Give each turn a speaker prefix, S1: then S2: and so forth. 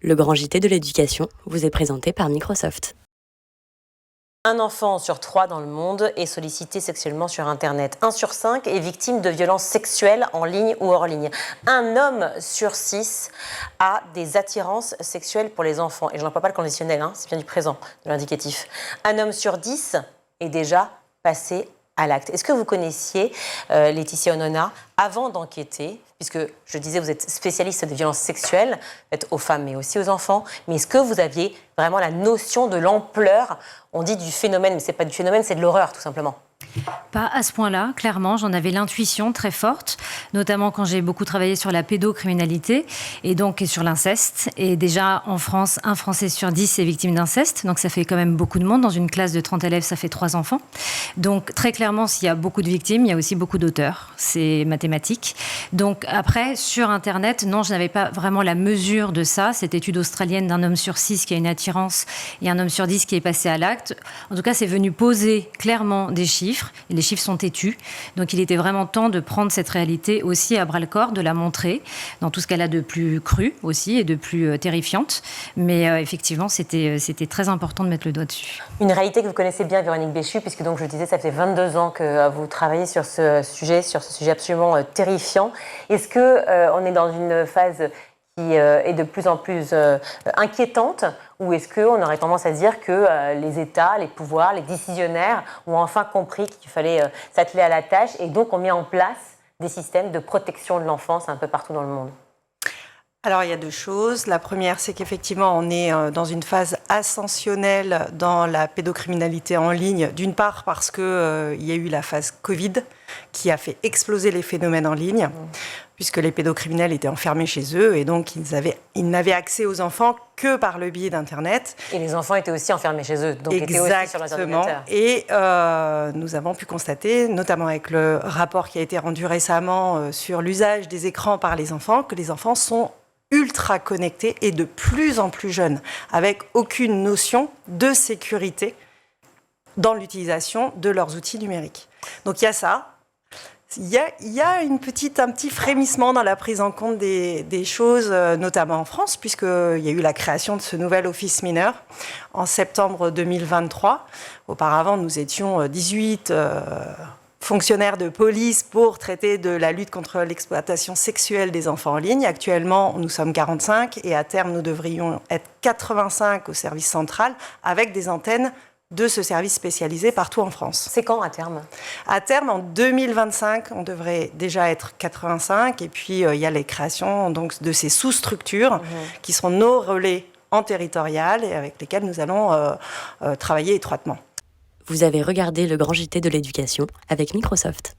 S1: Le grand JT de l'éducation vous est présenté par Microsoft.
S2: Un enfant sur 3 dans le monde est sollicité sexuellement sur Internet. 1 sur 5 est victime de violences sexuelles en ligne ou hors ligne. Un homme sur 6 a des attirances sexuelles pour les enfants. Et je n'emploie pas le conditionnel, c'est bien du présent, de l'indicatif. Un homme sur 10 est déjà passé à l'acte. Est-ce que vous connaissiez Laetitia Onona avant d'enquêter, puisque je disais vous êtes spécialiste des violences sexuelles faites aux femmes mais aussi aux enfants, mais est-ce que vous aviez vraiment la notion de l'ampleur? On dit du phénomène, mais c'est pas du phénomène, c'est de l'horreur tout simplement.
S3: Pas à ce point-là, clairement, j'en avais l'intuition très forte, notamment quand j'ai beaucoup travaillé sur la pédocriminalité et donc sur l'inceste. Et déjà, en France, un Français sur 10 est victime d'inceste, donc ça fait quand même beaucoup de monde. Dans une classe de 30 élèves, ça fait 3 enfants. Donc très clairement, s'il y a beaucoup de victimes, il y a aussi beaucoup d'auteurs. C'est mathématique. Donc après, sur Internet, non, je n'avais pas vraiment la mesure de ça. Cette étude australienne d'un homme sur 6 qui a une attirance et un homme sur 10 qui est passé à l'acte. En tout cas, c'est venu poser clairement des chiffres. Et les chiffres sont têtus. Donc il était vraiment temps de prendre cette réalité aussi à bras-le-corps, de la montrer dans tout ce qu'elle a de plus cru aussi et de plus terrifiante. Mais effectivement, c'était très important de mettre le doigt dessus.
S2: Une réalité que vous connaissez bien, Véronique Béchu, puisque donc je disais, ça fait 22 ans que vous travaillez sur ce sujet absolument terrifiant. Est-ce qu'on est dans une phase qui est de plus en plus inquiétante, ou est-ce qu'on aurait tendance à dire que les États, les pouvoirs, les décisionnaires ont enfin compris qu'il fallait s'atteler à la tâche et donc ont mis en place des systèmes de protection de l'enfance un peu partout dans le monde?
S4: Alors, il y a 2 choses. La première, c'est qu'effectivement, on est dans une phase ascensionnelle dans la pédocriminalité en ligne. D'une part, parce qu'il y a eu la phase Covid qui a fait exploser les phénomènes en ligne, puisque les pédocriminels étaient enfermés chez eux et donc ils n'avaient accès aux enfants que par le biais d'Internet.
S2: Et les enfants étaient aussi enfermés chez eux, donc étaient aussi sur leurs ordinateurs.
S4: Et nous avons pu constater, notamment avec le rapport qui a été rendu récemment sur l'usage des écrans par les enfants, que les enfants sont ultra connectés et de plus en plus jeunes, avec aucune notion de sécurité dans l'utilisation de leurs outils numériques. Donc il y a ça. Il y a un petit frémissement dans la prise en compte des choses, notamment en France, puisqu'il y a eu la création de ce nouvel office mineur en septembre 2023. Auparavant, nous étions 18 fonctionnaires de police pour traiter de la lutte contre l'exploitation sexuelle des enfants en ligne. Actuellement, nous sommes 45 et à terme, nous devrions être 85 au service central avec des antennes de ce service spécialisé partout en France.
S2: C'est quand à terme? À
S4: terme, en 2025, on devrait déjà être 85. Et puis, il y a les créations donc, de ces sous-structures qui seront nos relais en territorial et avec lesquels nous allons travailler étroitement.
S1: Vous avez regardé le grand JT de l'éducation avec Microsoft.